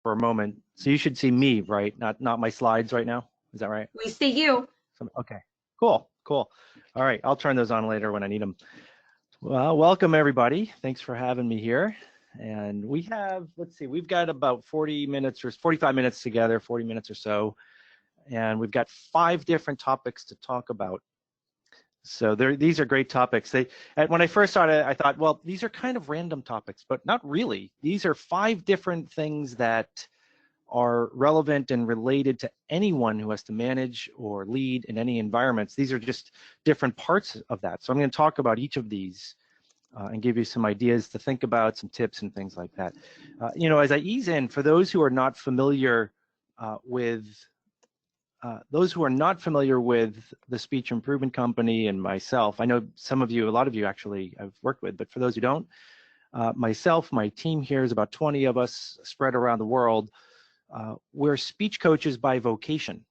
for a moment. So you should see me, right? Not my slides right now. Is that right? We see you. Okay, cool. All right, I'll turn those on later when I need them. Well, welcome everybody. Thanks for having me here. And we have, let's see, we've got about 40 minutes or 45 minutes together, 40 minutes or so. And we've got 5 different topics to talk about. So these are great topics. When I first started, I thought, well, these are kind of random topics, but not really. These are 5 different things that are relevant and related to anyone who has to manage or lead in any environments. These are just different parts of that. So I'm going to talk about each of these and give you some ideas to think about, some tips and things like that. As I ease in, for those who are not familiar with the Speech Improvement Company and myself, I know some of you, a lot of you actually I've worked with, but for those who don't, myself, my team here is about 20 of us spread around the world. We're speech coaches by vocation.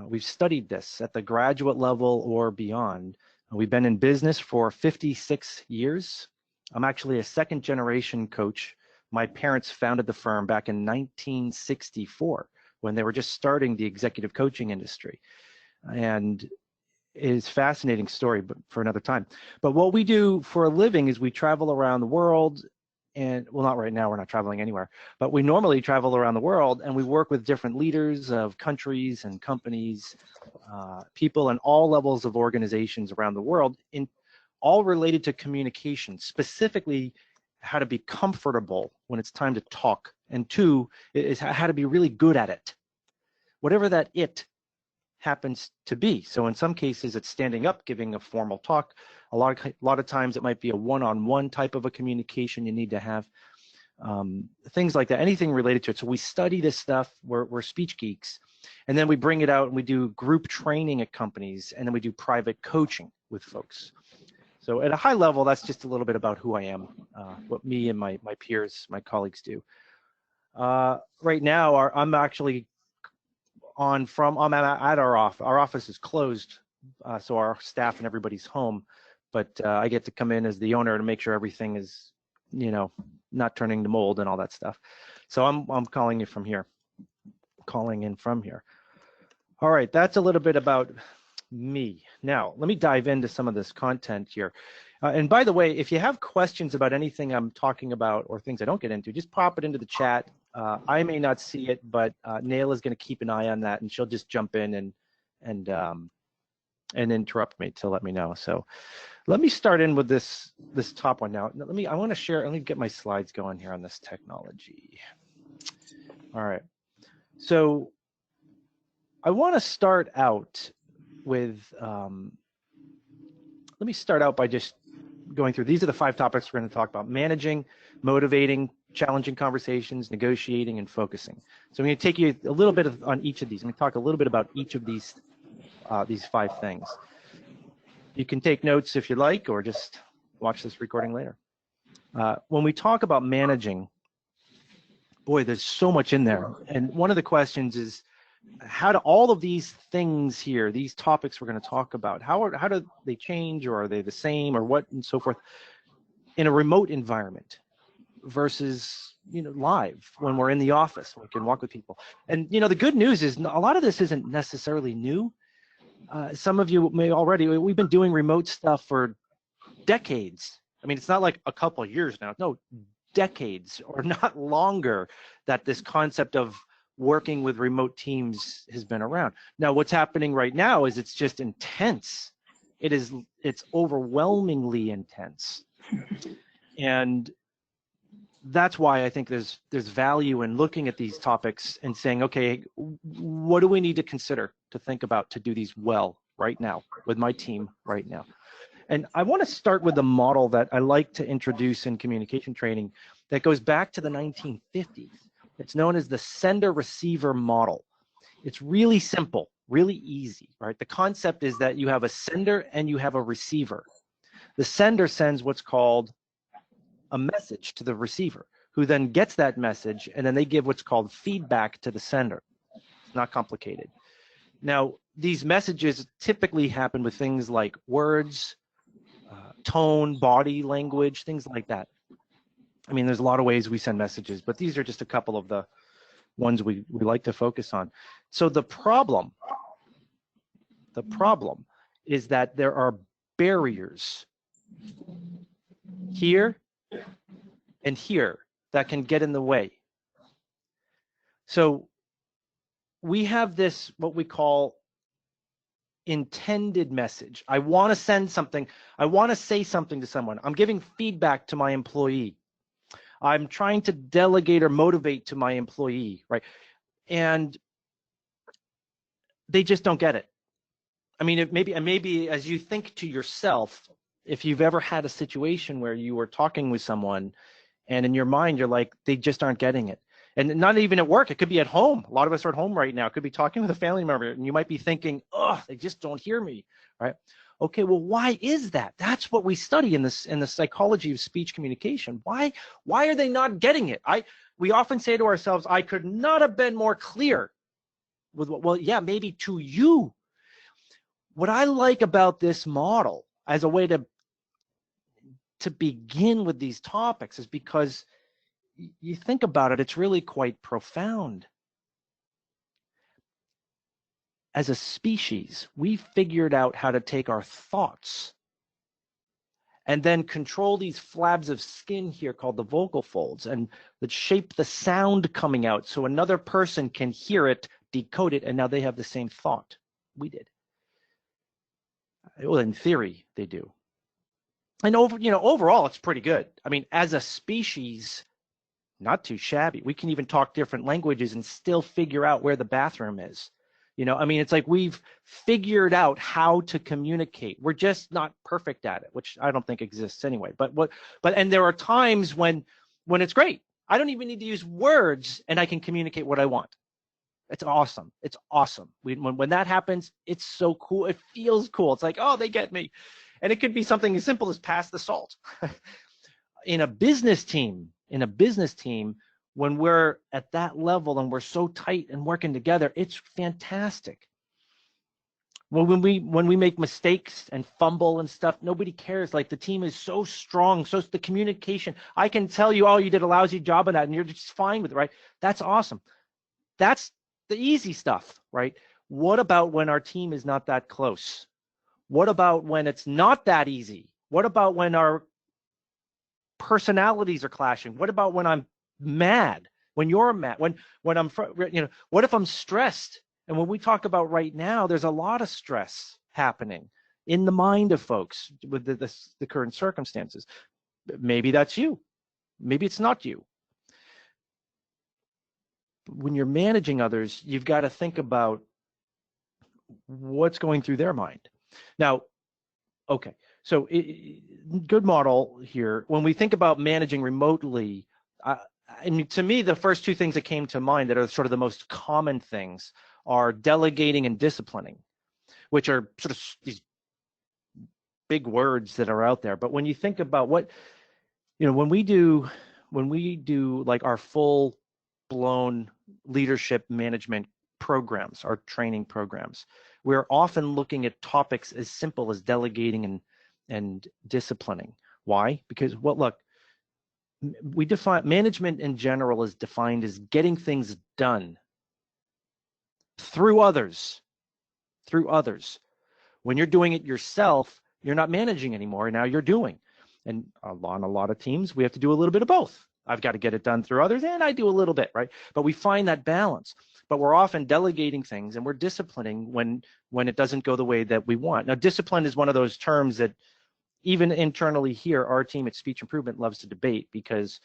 We've studied this at the graduate level or beyond. We've been in business for 56 years. I'm actually a 2nd generation coach. My parents founded the firm back in 1964 when they were just starting the executive coaching industry. And it's a fascinating story, but for another time. But what we do for a living is we travel around the world. And well, not right now, we're not traveling anywhere, but we normally travel around the world and we work with different leaders of countries and companies, people in all levels of organizations around the world, in all related to communication, specifically how to be comfortable when it's time to talk. And 2 is how to be really good at it, whatever that it happens to be. So in some cases, it's standing up, giving a formal talk. A lot of times it might be a one-on-one type of a communication you need to have, things like that, anything related to it. So we study this stuff, we're speech geeks, and then we bring it out and we do group training at companies, and then we do private coaching with folks. So at a high level, that's just a little bit about who I am, what me and my peers, my colleagues do. Right now, I'm actually I'm at our office. Our office is closed, so our staff and everybody's home. But I get to come in as the owner to make sure everything is, not turning to mold and all that stuff. So I'm calling you from here, calling in from here. All right, that's a little bit about me. Now, let me dive into some of this content here. And by the way, if you have questions about anything I'm talking about or things I don't get into, just pop it into the chat. I may not see it, but Nail is going to keep an eye on that, and she'll just jump in and interrupt me to let me know. So let me start in with this top one now. Let me get my slides going here on this technology. All right. So I want to start out with, let me start out by just going through, these are the 5 topics we're going to talk about: managing, motivating, challenging conversations, negotiating, and focusing. So I'm going to take you a little bit on each of these. I'm going to talk a little bit about each of these 5 things. You can take notes if you like, or just watch this recording later. When we talk about managing, boy, there's so much in there. And one of the questions is, how do all of these things here, these topics we're going to talk about, how do they change, or are they the same, or what, and so forth, in a remote environment versus live when we're in the office, we can walk with people. And the good news is a lot of this isn't necessarily new. Some of you may already, we've been doing remote stuff for decades. I mean, it's not like a couple of years now, no, decades or not longer that this concept of working with remote teams has been around. Now, what's happening right now is it's just intense. It's overwhelmingly intense. And that's why I think there's value in looking at these topics and saying, okay, what do we need to consider, to think about, to do these well right now with my team right now? And I want to start with a model that I like to introduce in communication training that goes back to the 1950s. It's known as the sender-receiver model. It's really simple, really easy, right? The concept is that you have a sender and you have a receiver. The sender sends what's called a message to the receiver, who then gets that message, and then they give what's called feedback to the sender. It's not complicated. Now, these messages typically happen with things like words, tone, body language, things like that. I mean, there's a lot of ways we send messages, but these are just a couple of the ones we like to focus on. So the problem is that there are barriers here and here that can get in the way. So we have this, what we call intended message. I want to send something. I want to say something to someone. I'm giving feedback to my employee. I'm trying to delegate or motivate to my employee, right? And they just don't get it. I mean, maybe as you think to yourself, if you've ever had a situation where you were talking with someone and in your mind, you're like, they just aren't getting it. And not even at work, it could be at home. A lot of us are at home right now. It could be talking with a family member and you might be thinking, oh, they just don't hear me, right? Okay, well, why is that? That's what we study in the psychology of speech communication. Why are they not getting it? We often say to ourselves, I could not have been more clear. Well, yeah, maybe to you. What I like about this model as a way to begin with these topics is because you think about it, it's really quite profound. As a species, we figured out how to take our thoughts and then control these flabs of skin here called the vocal folds and that shape the sound coming out so another person can hear it, decode it, and now they have the same thought we did. Well, in theory, they do. And overall, it's pretty good. I mean, as a species, not too shabby. We can even talk different languages and still figure out where the bathroom is. I mean, it's like we've figured out how to communicate. We're just not perfect at it, which I don't think exists anyway. But there are times when it's great. I don't even need to use words and I can communicate what I want. It's awesome. It's awesome. When that happens, it's so cool. It feels cool. It's like, oh, they get me. And it could be something as simple as pass the salt. In a business team, when we're at that level and we're so tight and working together, it's fantastic. Well, when we make mistakes and fumble and stuff, nobody cares. Like the team is so strong. So it's the communication. I can tell you, oh, you did a lousy job on that and you're just fine with it, right? That's awesome. That's the easy stuff, right? What about when our team is not that close? What about when it's not that easy? What about when our personalities are clashing? What about when I'm mad? When you're mad? When I'm, what if I'm stressed? And when we talk about right now, there's a lot of stress happening in the mind of folks with the current circumstances. Maybe that's you. Maybe it's not you. When you're managing others, you've got to think about what's going through their mind. Now, okay, so good model here. When we think about managing remotely, I mean, to me, the first two things that came to mind that are sort of the most common things are delegating and disciplining, which are sort of these big words that are out there. But when you think about when we do like our full-blown leadership management programs, our training programs, we're often looking at topics as simple as delegating and disciplining. Why? Because look, we define management in general is defined as getting things done through others. When you're doing it yourself, you're not managing anymore. Now you're doing. And on a lot of teams, we have to do a little bit of both. I've got to get it done through others, and I do a little bit, right? But we find that balance. But we're often delegating things, and we're disciplining when it doesn't go the way that we want. Now, discipline is one of those terms that even internally here, our team at Speech Improvement loves to debate because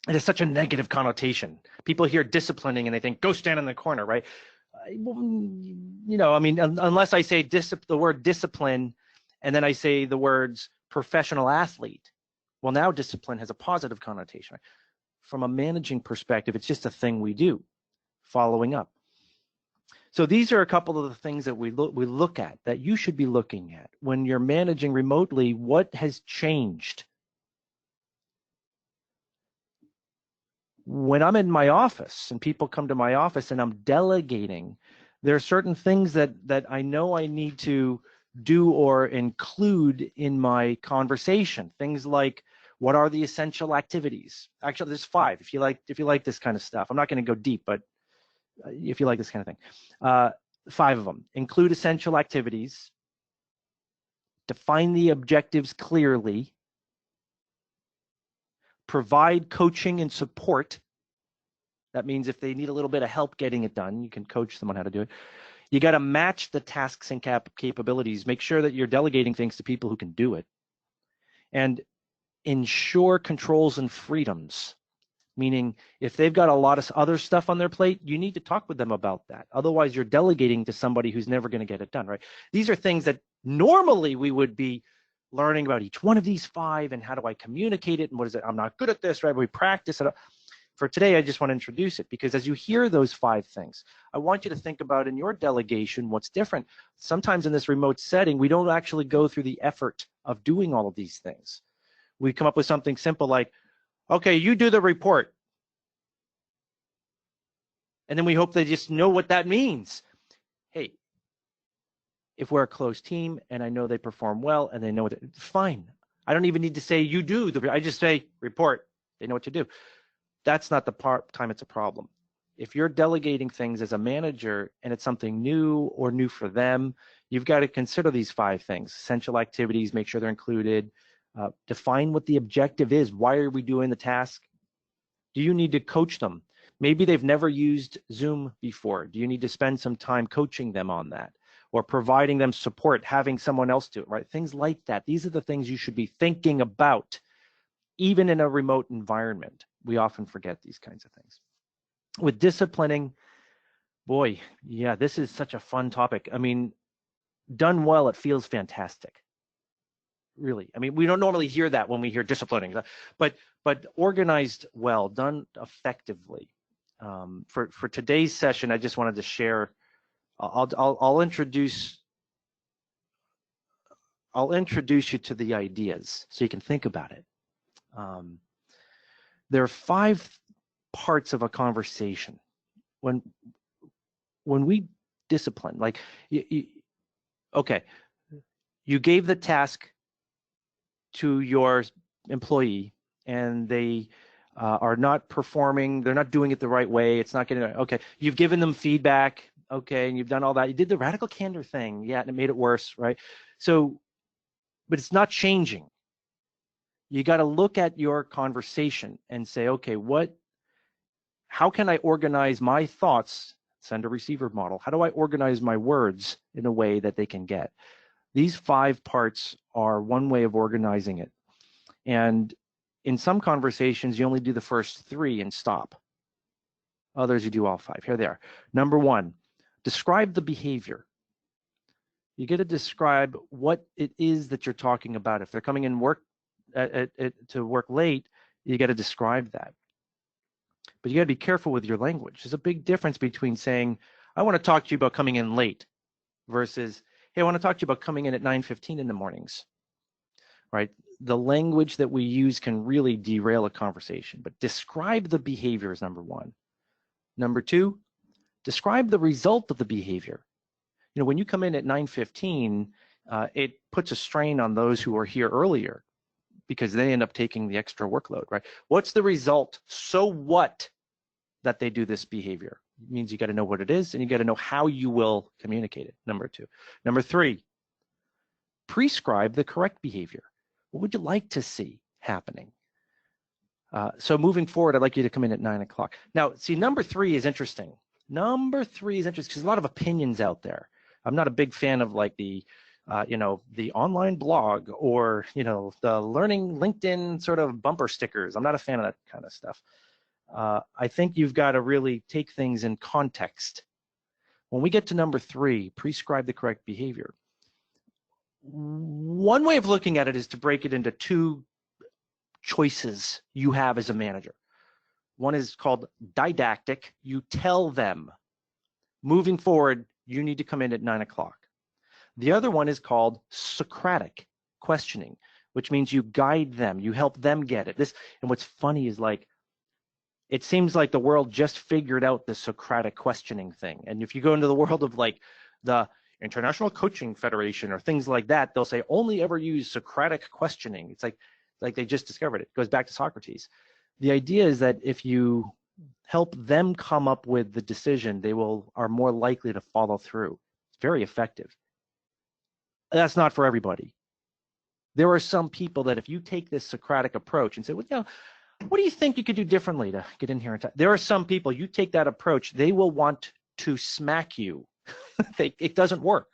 it has such a negative connotation. People hear disciplining and they think, go stand in the corner, right? I mean, unless I say the word discipline and then I say the words professional athlete, well, now discipline has a positive connotation. From a managing perspective, it's just a thing we do, following up. So these are a couple of the things that we look at, that you should be looking at. When you're managing remotely, what has changed? When I'm in my office and people come to my office and I'm delegating, there are certain things that I know I need to do or include in my conversation. Things like, What are the essential activities? Actually, there's 5. If you like this kind of stuff, I'm not going to go deep, but if you like this kind of thing, 5 of them. Include essential activities. Define the objectives clearly. Provide coaching and support. That means if they need a little bit of help getting it done, you can coach them on how to do it. You got to match the tasks and capabilities. Make sure that you're delegating things to people who can do it. And ensure controls and freedoms. Meaning, if they've got a lot of other stuff on their plate, you need to talk with them about that. Otherwise, you're delegating to somebody who's never going to get it done, right? These are things that normally we would be learning about each one of these 5 and how do I communicate it and what is it? I'm not good at this, right? We practice it. For today, I just want to introduce it because as you hear those 5 things, I want you to think about in your delegation what's different. Sometimes in this remote setting, we don't actually go through the effort of doing all of these things. We come up with something simple like, okay, you do the report. And then we hope they just know what that means. Hey, if we're a close team and I know they perform well and they know what, fine. I don't even need to say you do. I just say report. They know what to do. That's not the time it's a problem. If you're delegating things as a manager and it's something new or new for them, you've got to consider these 5 things. Essential activities, make sure they're included. Define what the objective is. Why are we doing the task? Do you need to coach them? Maybe they've never used Zoom before. Do you need to spend some time coaching them on that? Or providing them support, having someone else do it, right? Things like that. These are the things you should be thinking about, even in a remote environment. We often forget these kinds of things. With disciplining, boy, yeah, this is such a fun topic. I mean, done well, it feels fantastic. Really. I mean, we don't normally hear that when we hear disciplining, but organized well, done effectively. For today's session, I just wanted to share. I'll introduce you to the ideas so you can think about it. There are 5 parts of a conversation. When we discipline, like, okay, you gave the task to your employee and they are not performing, they're not doing it the right way, it's not getting, okay, you've given them feedback, okay, and you've done all that, you did the radical candor thing, yeah, and it made it worse, right? So, but it's not changing. You got to look at your conversation and say, okay, how can I organize my thoughts, sender-receiver model, how do I organize my words in a way that they can get? These 5 parts are one way of organizing it. And in some conversations, you only do the first 3 and stop. Others, you do all 5. Here they are. Number 1, describe the behavior. You get to describe what it is that you're talking about. If they're coming in to work late, you got to describe that. But you got to be careful with your language. There's a big difference between saying, I want to talk to you about coming in late versus, hey, I want to talk to you about coming in at 9:15 in the mornings, right? The language that we use can really derail a conversation, but describe the behavior is number 1. Number 2, describe the result of the behavior. You know, when you come in at 9:15, it puts a strain on those who are here earlier because they end up taking the extra workload, right? What's the result? So what that they do this behavior? It means you got to know what it is and you got to know how you will communicate it, number 2. Number 3, prescribe the correct behavior. What would you like to see happening? So moving forward, I'd like you to come in at 9 o'clock. Now, see, number 3 is interesting. Number 3 is interesting because there's a lot of opinions out there. I'm not a big fan of like the online blog or, the learning LinkedIn sort of bumper stickers. I'm not a fan of that kind of stuff. I think you've got to really take things in context. When we get to number 3, prescribe the correct behavior. One way of looking at it is to break it into 2 choices you have as a manager. One is called didactic. You tell them, moving forward, you need to come in at 9 o'clock. The other one is called Socratic, questioning, which means you guide them, you help them get it. And what's funny is like, it seems like the world just figured out the Socratic questioning thing. And if you go into the world of like the International Coaching Federation or things like that, they'll say only ever use Socratic questioning. It's like, Like they just discovered it. It goes back to Socrates. The idea is that if you help them come up with the decision, they are more likely to follow through. It's very effective. That's not for everybody. There are some people that if you take this Socratic approach and say, well, what do you think you could do differently to get in here? There are some people, you take that approach, they will want to smack you. It doesn't work.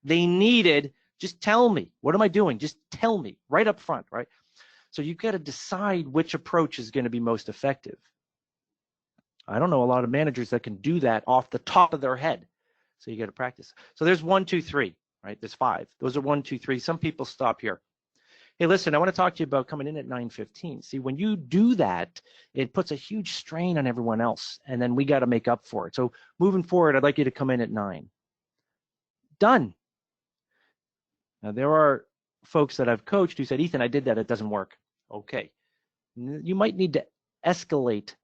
They needed, just tell me, what am I doing? Just tell me right up front, right? So you've got to decide which approach is going to be most effective. I don't know a lot of managers that can do that off the top of their head. So you got to practice. So there's 1, 2, 3, right? There's 5. Those are 1, 2, 3. Some people stop here. Hey, listen, I want to talk to you about coming in at 9:15. See, when you do that, it puts a huge strain on everyone else, and then we got to make up for it. So moving forward, I'd like you to come in at 9. Done. Now, there are folks that I've coached who said, Ethan, I did that. It doesn't work. Okay. You might need to escalate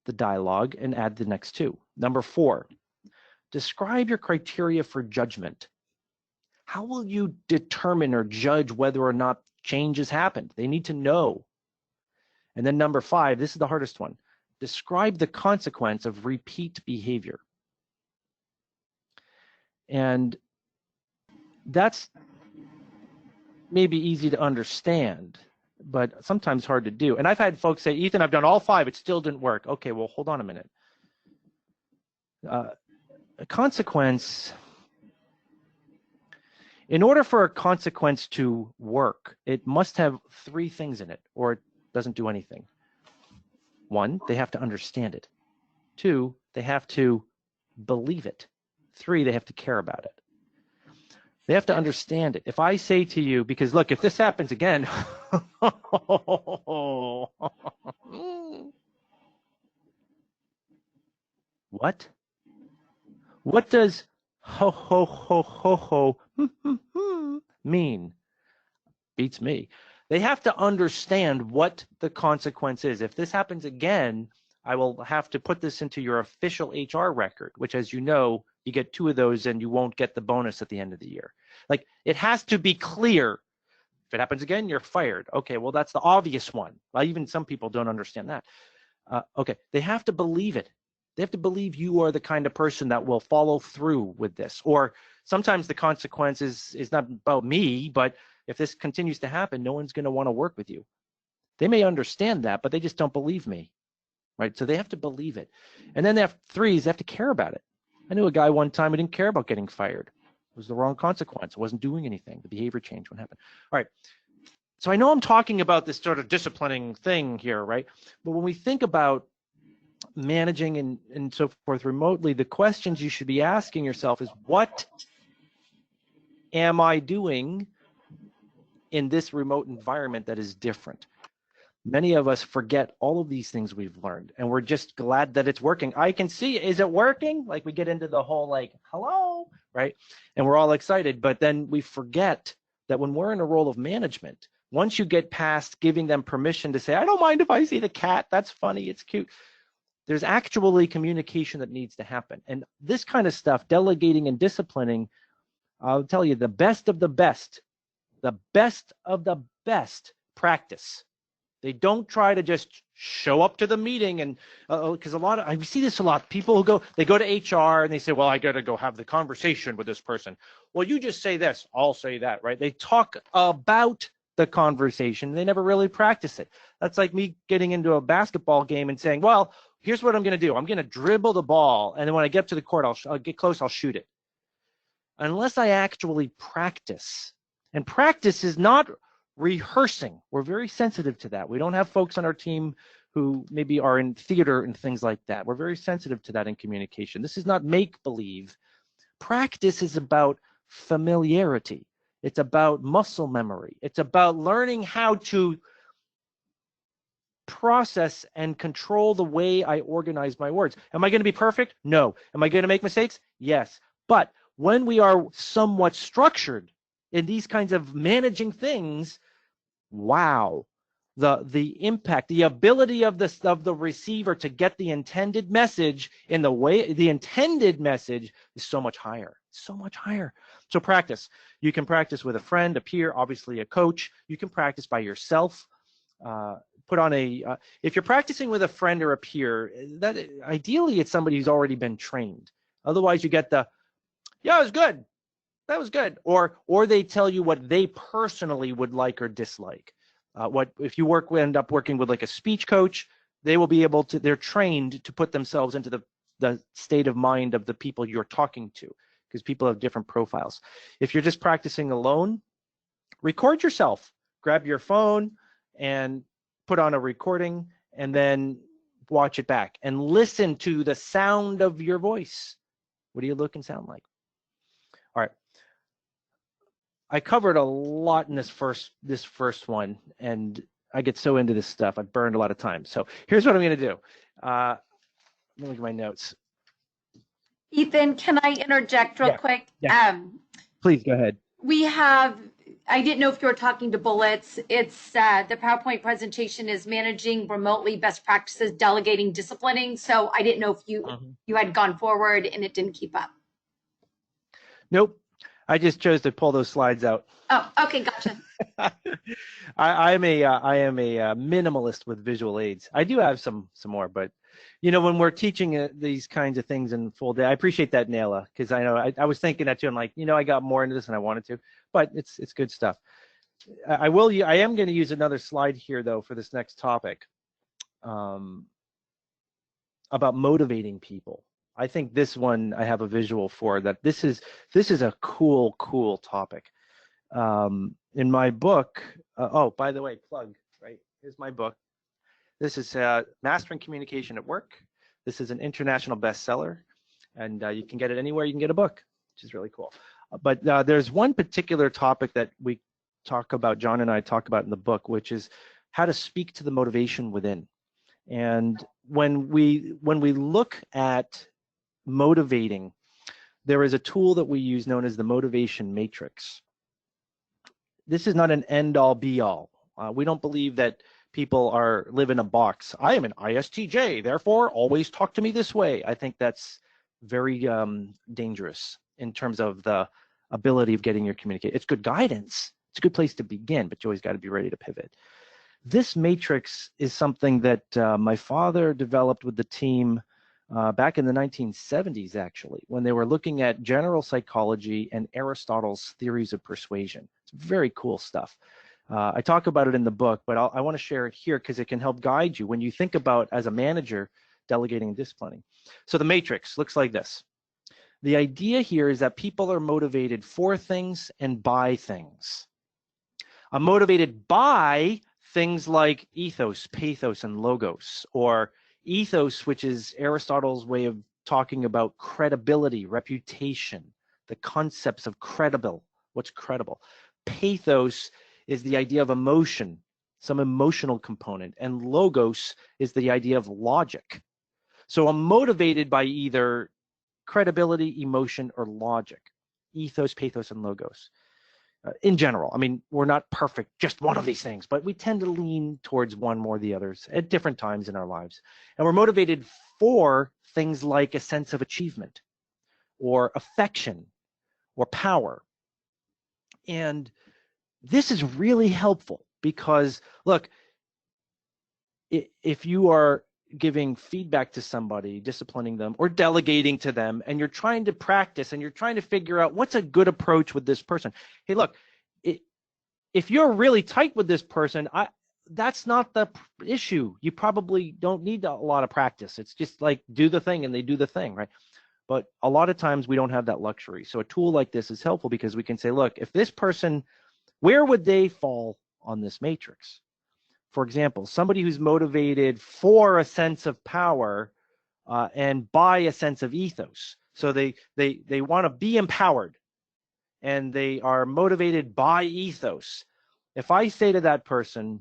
the dialogue and add the next 2. Number 4, describe your criteria for judgment. How will you determine or judge whether or not change has happened? They need to know. And then number 5, this is the hardest one. Describe the consequence of repeat behavior. And that's maybe easy to understand, but sometimes hard to do. And I've had folks say, Ethan, I've done all 5. It still didn't work. Okay, well, hold on a minute. A consequence, in order for a consequence to work, it must have 3 things in it, or it doesn't do anything. 1, they have to understand it. 2, they have to believe it. 3, they have to care about it. They have to understand it. If I say to you, because look, if this happens again, what? What does ho, ho, ho, ho, ho mean? Beats me. They have to understand what the consequence is. If this happens again, I will have to put this into your official HR record, which, as you know, you get 2 of those and you won't get the bonus at the end of the year. Like, it has to be clear. If it happens again, you're fired. Okay, well, that's the obvious one. Well, even some people don't understand that. Okay, they have to believe it. They have to believe you are the kind of person that will follow through with this. Or sometimes the consequence is not about me, but if this continues to happen, no one's going to want to work with you. They may understand that, but they just don't believe me, right? So they have to believe it. And then they have 3s, they have to care about it. I knew a guy one time who didn't care about getting fired. It was the wrong consequence. It wasn't doing anything. The behavior change wouldn't happen. All right. So I know I'm talking about this sort of disciplining thing here, right? But when we think about managing and so forth remotely, the questions you should be asking yourself is, what am I doing in this remote environment that is different? Many of us forget all of these things we've learned, and we're just glad that it's working. I can see, is it working? Like, we get into the whole, like, hello, right? And we're all excited, but then we forget that when we're in a role of management, once you get past giving them permission to say, I don't mind if I see the cat, that's funny, it's cute, there's actually communication that needs to happen. And this kind of stuff, delegating and disciplining, I'll tell you, the best of the best practice. They don't try to just show up to the meeting, and because I see this a lot. People who they go to HR and they say, well, I got to go have the conversation with this person. Well, you just say this, I'll say that, right? They talk about the conversation. They never really practice it. That's like me getting into a basketball game and saying, well, here's what I'm going to do. I'm going to dribble the ball, and then when I get up to the court, I'll get close, I'll shoot it. Unless I actually practice. And practice is not rehearsing. We're very sensitive to that. We don't have folks on our team who maybe are in theater and things like that. We're very sensitive to that in communication. This is not make-believe. Practice is about familiarity. It's about muscle memory. It's about learning how to process and control the way I organize my words. Am I going to be perfect? No. Am I going to make mistakes? Yes. But when we are somewhat structured in these kinds of managing things, wow, the impact, the ability of the receiver to get the intended message in the way the intended message is so much higher, so much higher. So practice. You can practice with a friend, a peer, obviously a coach. You can practice by yourself. put on a, if you're practicing with a friend or a peer, that ideally it's somebody who's already been trained. Otherwise you get the, yeah, it was good. That was good. Or they tell you what they personally would like or dislike. What if you end up working with like a speech coach, they will be able to, they're trained to put themselves into the state of mind of the people you're talking to, because people have different profiles. If you're just practicing alone, record yourself. Grab your phone and put on a recording and then watch it back and listen to the sound of your voice. What do you look and sound like? All right. I covered a lot in this first one, and I get so into this stuff. I burned a lot of time. So here's what I'm going to do. Let me look at my notes. Ethan, can I interject real quick? Yeah. Please go ahead. We have, I didn't know if you were talking to Bullets. It's the PowerPoint presentation is managing remotely best practices, delegating, disciplining. So I didn't know if you had gone forward and it didn't keep up. Nope. I just chose to pull those slides out. Oh, okay, gotcha. I am a minimalist with visual aids. I do have some more, but you know, when we're teaching these kinds of things in full day, I appreciate that, Naila, because I know I was thinking that too. I'm like, you know, I got more into this than I wanted to, but it's good stuff. I am going to use another slide here though for this next topic, about motivating people. I think this one I have a visual for that. This is a cool topic. In my book, oh, by the way, plug, right? Here's my book. This is Mastering Communication at Work. This is an international bestseller, and you can get it anywhere you can get a book, which is really cool. But there's one particular topic that we talk about, John and I talk about in the book, which is how to speak to the motivation within. And when we look at motivating, there is a tool that we use known as the motivation matrix. This is not an end-all be-all. We don't believe that people live in a box. I am an ISTJ, therefore always talk to me this way. I think that's very dangerous in terms of the ability of getting your communication. It's good guidance. It's a good place to begin, but you always got to be ready to pivot. This matrix is something that my father developed with the team back in the 1970s, actually, when they were looking at general psychology and Aristotle's theories of persuasion. It's very cool stuff. I talk about it in the book, but I want to share it here because it can help guide you when you think about, as a manager, delegating and disciplining. So the matrix looks like this. The idea here is that people are motivated for things and by things. I'm motivated by things like ethos, pathos, and logos, or ethos, which is Aristotle's way of talking about credibility, reputation, the concepts of credible, what's credible. Pathos is the idea of emotion, some emotional component, and logos is the idea of logic. So I'm motivated by either credibility, emotion, or logic. Ethos, pathos, and logos. In general, I mean, we're not perfect, just one of these things, but we tend to lean towards one more than the others at different times in our lives. And we're motivated for things like a sense of achievement or affection or power. And this is really helpful because, look, if you are giving feedback to somebody, disciplining them, or delegating to them, and you're trying to practice and you're trying to figure out what's a good approach with this person. Hey, look, if you're really tight with this person, that's not the issue. You probably don't need a lot of practice. It's just like do the thing and they do the thing, right? But a lot of times we don't have that luxury. So a tool like this is helpful because we can say, look, if this person, where would they fall on this matrix? For example, somebody who's motivated for a sense of power and by a sense of ethos. So they want to be empowered and they are motivated by ethos. If I say to that person,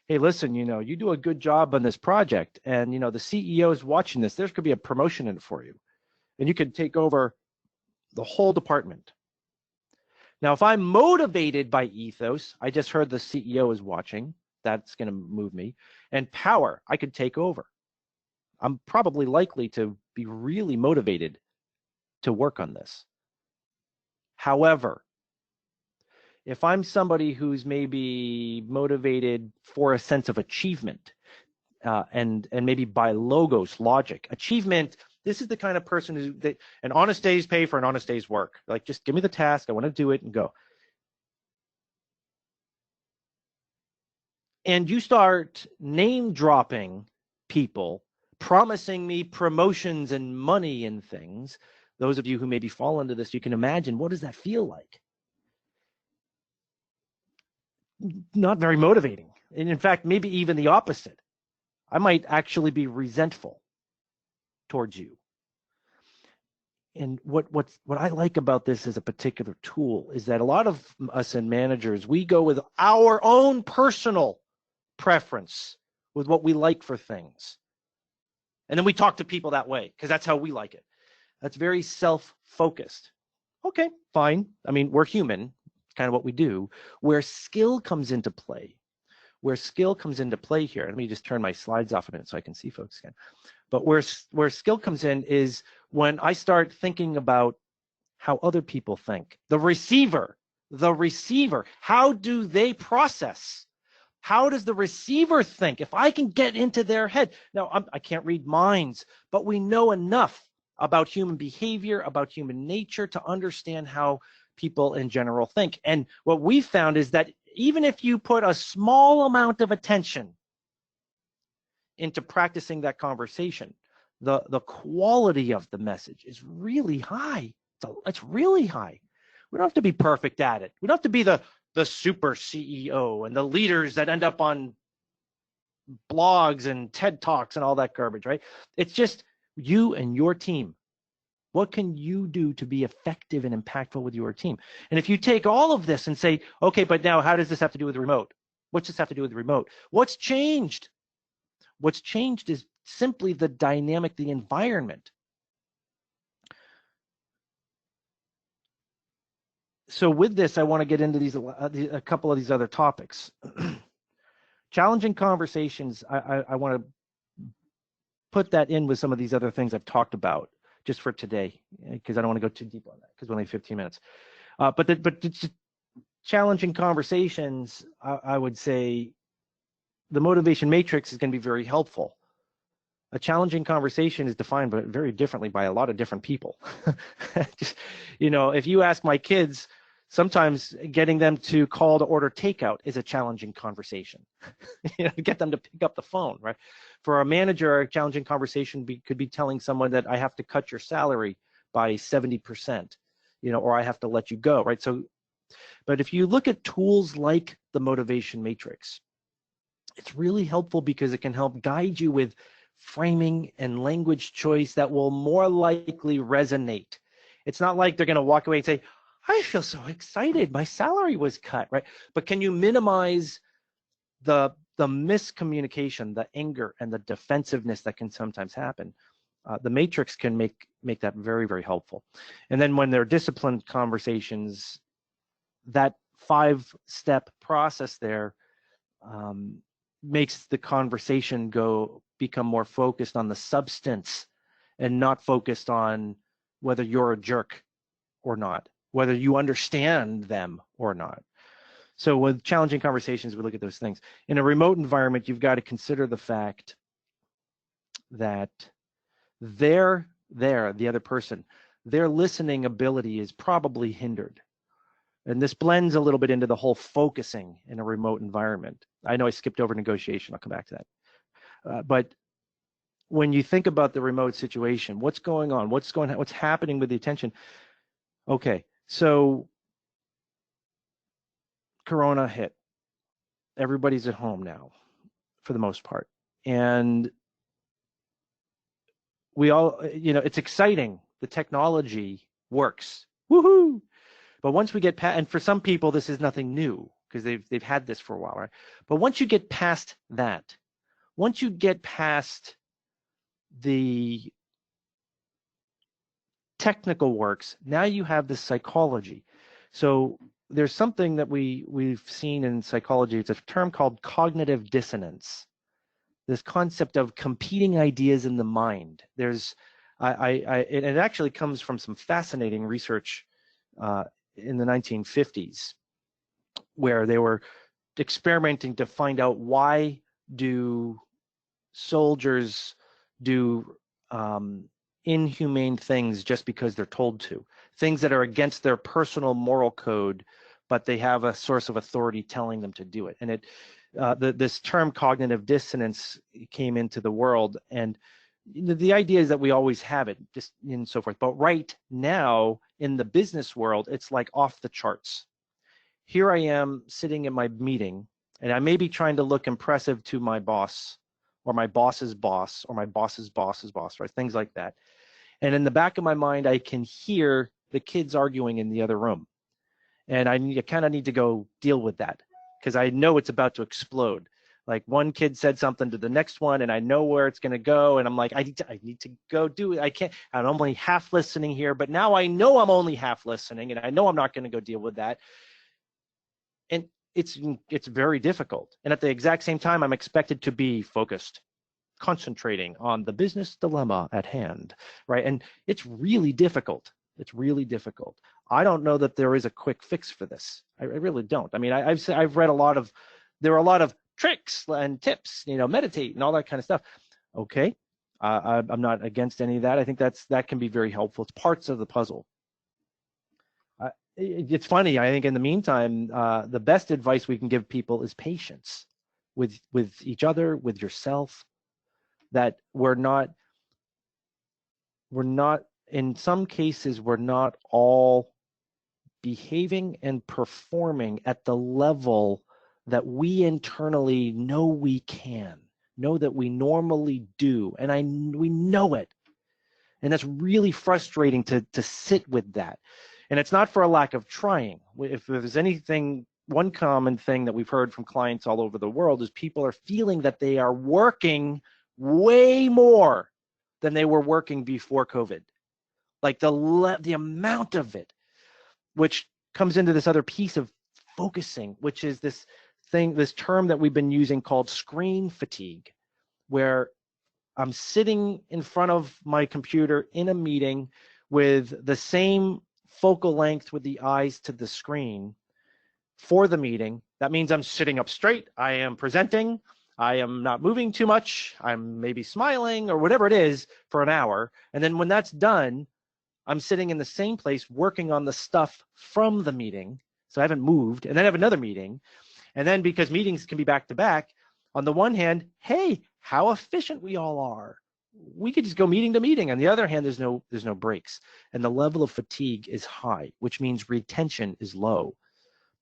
hey, listen, you know, you do a good job on this project and, you know, the CEO is watching this, there's going to be a promotion in it for you and you can take over the whole department. Now, if I'm motivated by ethos, I just heard the CEO is watching, that's going to move me, and power, I could take over. I'm probably likely to be really motivated to work on this. However, if I'm somebody who's maybe motivated for a sense of achievement, and maybe by logos, logic, achievement, this is the kind of person who, an honest day's pay for an honest day's work. Like, just give me the task, I want to do it and go. And you start name dropping people, promising me promotions and money and things. Those of you who maybe fall into this, you can imagine, what does that feel like? Not very motivating. And in fact, maybe even the opposite. I might actually be resentful towards you. And what I like about this as a particular tool is that a lot of us in managers, we go with our own personal preference with what we like for things. And then we talk to people that way because that's how we like it. That's very self-focused. Okay, fine. I mean, we're human. It's kind of what we do. Where skill comes into play, here, let me just turn my slides off a minute so I can see folks again. But where skill comes in is when I start thinking about how other people think. The receiver, how do they process? How does the receiver think? If I can get into their head. Now, I can't read minds, but we know enough about human behavior, about human nature to understand how people in general think. And what we found is that even if you put a small amount of attention into practicing that conversation, the quality of the message is really high. It's really high. We don't have to be perfect at it. We don't have to be the super CEO and the leaders that end up on blogs and TED Talks and all that garbage, right? It's just you and your team. What can you do to be effective and impactful with your team? And if you take all of this and say, okay, but now how does this have to do with the remote? What's this have to do with the remote? What's changed? What's changed is simply the dynamic, the environment. So with this, I want to get into a couple of these other topics. Challenging conversations, I want to put that in with some of these other things I've talked about just for today, because I don't want to go too deep on that because we're only 15 minutes. But challenging conversations, I would say the motivation matrix is going to be very helpful. A challenging conversation is defined very differently by a lot of different people. Just, if you ask my kids, sometimes getting them to call to order takeout is a challenging conversation. Get them to pick up the phone, right? For a manager, a challenging conversation could be telling someone that I have to cut your salary by 70%, or I have to let you go, right? So, but if you look at tools like the motivation matrix, it's really helpful because it can help guide you with framing and language choice that will more likely resonate. It's not like they're going to walk away and say, I feel so excited, my salary was cut, right? But can you minimize the miscommunication, the anger, and the defensiveness that can sometimes happen? The matrix can make that very, very helpful. And then when they're disciplined conversations, that 5-step process there makes the conversation become more focused on the substance and not focused on whether you're a jerk or not, whether you understand them or not. So with challenging conversations, we look at those things. In a remote environment, you've got to consider the fact that the other person, their listening ability is probably hindered. And this blends a little bit into the whole focusing in a remote environment. I know I skipped over negotiation. I'll come back to that. But when you think about the remote situation, what's going on? What's happening with the attention? Okay, so Corona hit. Everybody's at home now, for the most part, and we all, it's exciting. The technology works. Woohoo! But once we get past, and for some people, this is nothing new because they've had this for a while, right? But once you get past that, once you get past the technical works, now you have the psychology. So there's something that we've seen in psychology. It's a term called cognitive dissonance. This concept of competing ideas in the mind. It actually comes from some fascinating research in the 1950s. where they were experimenting to find out why do soldiers do inhumane things just because they're told to, things that are against their personal moral code, but they have a source of authority telling them to do it. And this term cognitive dissonance came into the world, and the idea is that we always have it, just and so forth. But right now in the business world, it's like off the charts. Here I am sitting in my meeting, and I may be trying to look impressive to my boss, or my boss's boss, or my boss's boss's boss, right? Things like that. And in the back of my mind, I can hear the kids arguing in the other room. And I kind of need to go deal with that because I know it's about to explode. Like one kid said something to the next one, and I know where it's going to go. And I'm like, I need to go do it. I can't, I'm only half listening here, but now I know I'm only half listening, and I know I'm not going to go deal with that. And it's very difficult. And at the exact same time, I'm expected to be focused, concentrating on the business dilemma at hand, right? And it's really difficult. It's really difficult. I don't know that there is a quick fix for this. I really don't. I mean, I've read there are a lot of tricks and tips, meditate and all that kind of stuff. Okay, I'm not against any of that. I think that can be very helpful. It's parts of the puzzle. It's funny. I think in the meantime, the best advice we can give people is patience with each other, with yourself. That we're not, in some cases, we're not all behaving and performing at the level that we internally know we can, know that we normally do, and we know it. And that's really frustrating to sit with that. And it's not for a lack of trying. If there's anything, one common thing that we've heard from clients all over the world is people are feeling that they are working way more than they were working before COVID. Like the amount of it, which comes into this other piece of focusing, which is this term that we've been using called screen fatigue, where I'm sitting in front of my computer in a meeting with the same focal length with the eyes to the screen for the meeting. That means I'm sitting up straight, I am presenting, I am not moving too much, I'm maybe smiling or whatever it is for an hour. And then when that's done, I'm sitting in the same place working on the stuff from the meeting. So I haven't moved, and then I have another meeting. And then because meetings can be back to back, on the one hand, hey, how efficient we all are. We could just go meeting to meeting. On the other hand, there's no breaks. And the level of fatigue is high, which means retention is low.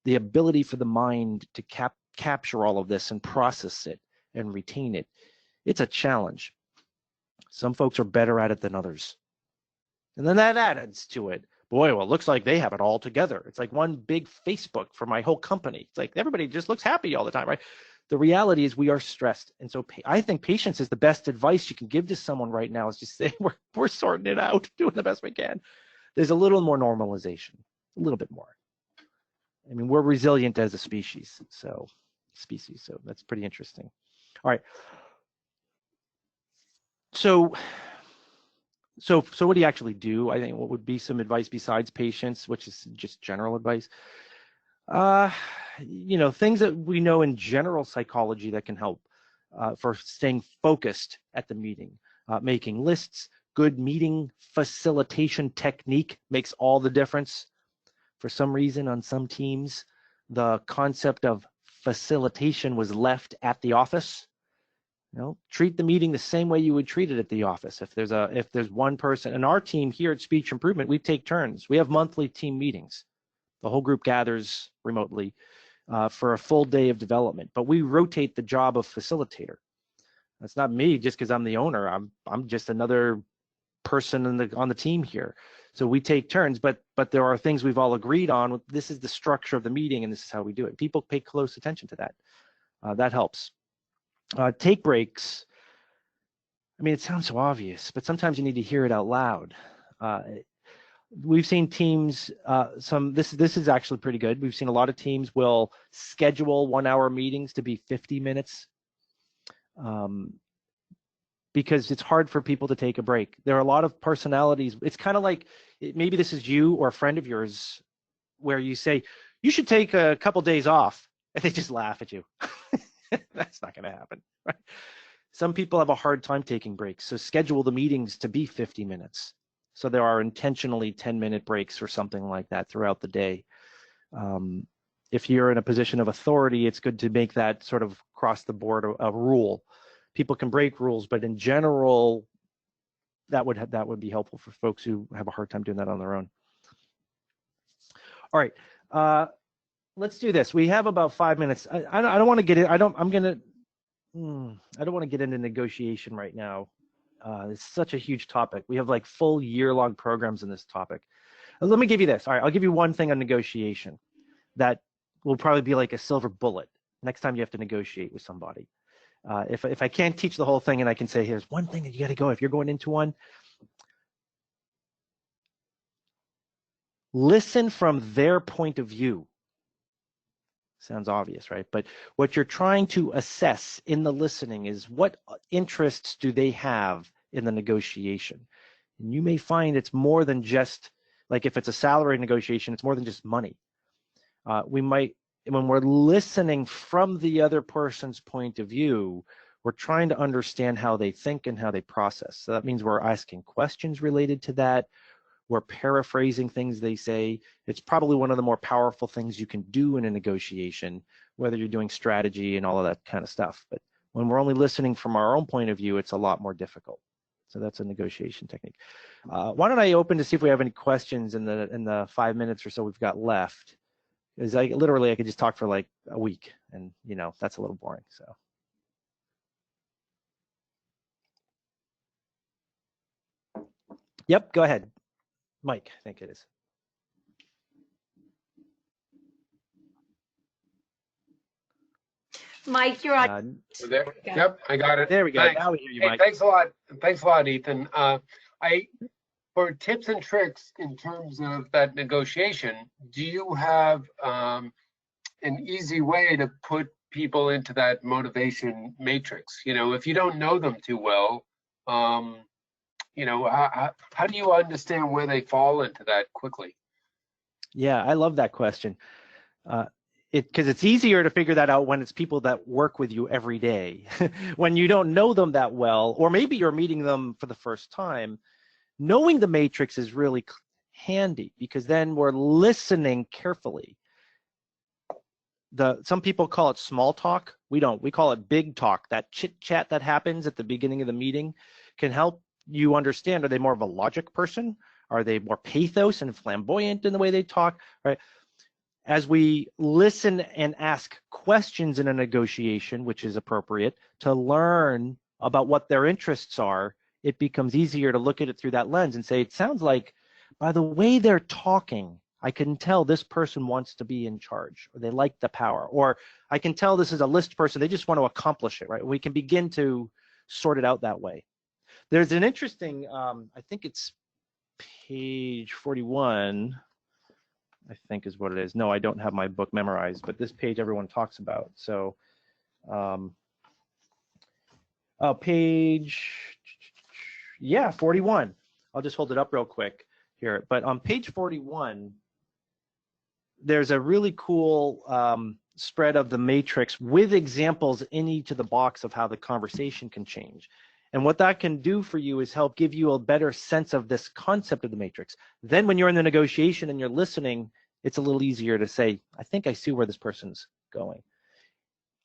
The ability for the mind to capture all of this and process it and retain it, it's a challenge. Some folks are better at it than others. And then that adds to it. Boy, well, it looks like they have it all together. It's like one big Facebook for my whole company. It's like everybody just looks happy all the time, right? The reality is we are stressed. And so I think patience is the best advice you can give to someone right now, is just say, we're sorting it out, doing the best we can. There's a little more normalization, a little bit more. I mean, we're resilient as a species. So that's pretty interesting. All right. So what do you actually do? I think what would be some advice besides patience, which is just general advice? Things that we know in general psychology that can help for staying focused at the meeting. Making lists, good meeting facilitation technique makes all the difference. For some reason, on some teams, the concept of facilitation was left at the office. Treat the meeting the same way you would treat it at the office. If there's one person, and our team here at Speech Improvement, we take turns. We have monthly team meetings. The whole group gathers remotely for a full day of development, but we rotate the job of facilitator. That's not me just because I'm the owner. I'm just another person on the team here. So we take turns, but there are things we've all agreed on. This is the structure of the meeting, and this is how we do it. People pay close attention to that. That helps. Take breaks. I mean, it sounds so obvious, but sometimes you need to hear it out loud. We've seen teams, this is actually pretty good. We've seen a lot of teams will schedule 1-hour meetings to be 50 minutes because it's hard for people to take a break. There are a lot of personalities. It's kind of like, maybe this is you or a friend of yours where you say, you should take a couple days off, and they just laugh at you. That's not going to happen, right? Some people have a hard time taking breaks, so schedule the meetings to be 50 minutes. So there are intentionally 10-minute breaks or something like that throughout the day. If you're in a position of authority, it's good to make that sort of across the board a rule. People can break rules, but in general, that would be helpful for folks who have a hard time doing that on their own. All right, let's do this. We have about 5 minutes. I don't want to get in. I don't want to get into negotiation right now. It's such a huge topic. We have like full year-long programs in this topic. Let me give you this. All right, I'll give you one thing on negotiation that will probably be like a silver bullet next time you have to negotiate with somebody. If I can't teach the whole thing and I can say, here's one thing that you got to go if you're going into one, listen from their point of view. Sounds obvious, right? But what you're trying to assess in the listening is what interests do they have in the negotiation? And you may find it's more than just, like if it's a salary negotiation, it's more than just money. When we're listening from the other person's point of view, we're trying to understand how they think and how they process. So that means we're asking questions related to that. We're paraphrasing things they say. It's probably one of the more powerful things you can do in a negotiation, whether you're doing strategy and all of that kind of stuff. But when we're only listening from our own point of view, it's a lot more difficult. So that's a negotiation technique. Why don't I open to see if we have any questions in the 5 minutes or so we've got left? Because I could just talk for like a week, and that's a little boring. So. Yep, go ahead. Mike, I think it is. Mike, you're on. There. Yep, I got it. There we go. Thanks. Now we hear you, Hey, Mike. thanks a lot. Thanks a lot, Ethan. For tips and tricks in terms of that negotiation, do you have an easy way to put people into that motivation matrix? If you don't know them too well, how do you understand where they fall into that quickly? Yeah, I love that question. Because it's easier to figure that out when it's people that work with you every day. When you don't know them that well, or maybe you're meeting them for the first time, knowing the matrix is really handy because then we're listening carefully. Some people call it small talk. We don't. We call it big talk. That chit chat that happens at the beginning of the meeting can help you understand, are they more of a logic person? Are they more pathos and flamboyant in the way they talk? Right? As we listen and ask questions in a negotiation, which is appropriate, to learn about what their interests are, it becomes easier to look at it through that lens and say, it sounds like by the way they're talking, I can tell this person wants to be in charge, or they like the power, or I can tell this is a list person, they just want to accomplish it, right? We can begin to sort it out that way. There's an interesting, I think it's page 41, I think is what it is. No, I don't have my book memorized, but this page everyone talks about. So page, yeah, 41. I'll just hold it up real quick here. But on page 41, there's a really cool spread of the matrix with examples in each of the box of how the conversation can change. And what that can do for you is help give you a better sense of this concept of the matrix. Then when you're in the negotiation and you're listening, it's a little easier to say, I think I see where this person's going.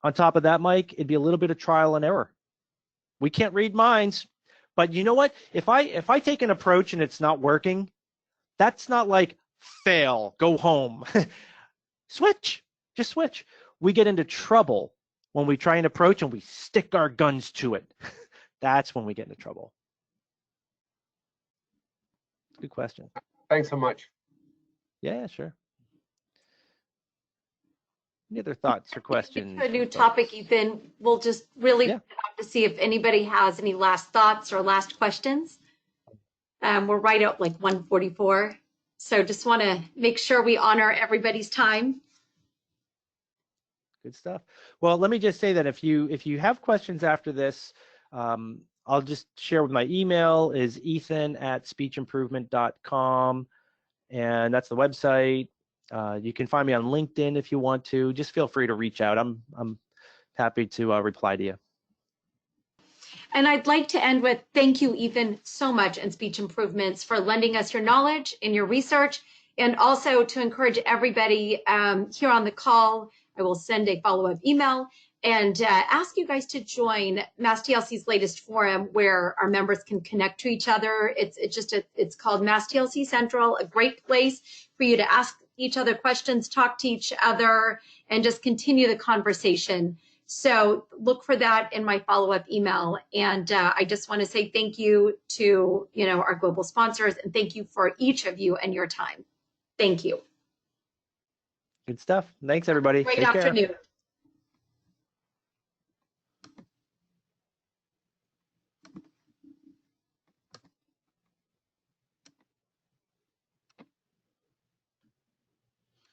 On top of that, Mike, it'd be a little bit of trial and error. We can't read minds, but you know what? If I take an approach and it's not working, that's not like fail, go home. Switch, just switch. We get into trouble when we try an approach and we stick our guns to it. That's when we get into trouble. Good question. Thanks so much. Yeah, sure. Any other thoughts or questions? A new topic, Ethan. We'll just really have to see if anybody has any last thoughts or last questions. We're right at like 1:44. So just want to make sure we honor everybody's time. Good stuff. Well, let me just say that if you have questions after this, I'll just share with my email is ethan@speechimprovement.com, and that's the website. You can find me on LinkedIn if you want to. Just feel free to reach out. I'm happy to reply to you. And I'd like to end with thank you, Ethan, so much in Speech Improvements for lending us your knowledge and your research, and also to encourage everybody here on the call. I will send a follow-up email and ask you guys to join MassTLC's latest forum where our members can connect to each other. It's called MassTLC Central, a great place for you to ask each other questions, talk to each other, and just continue the conversation. So look for that in my follow-up email. And I just want to say thank you to our global sponsors, and thank you for each of you and your time. Thank you. Good stuff. Thanks, everybody. Great Take care. afternoon.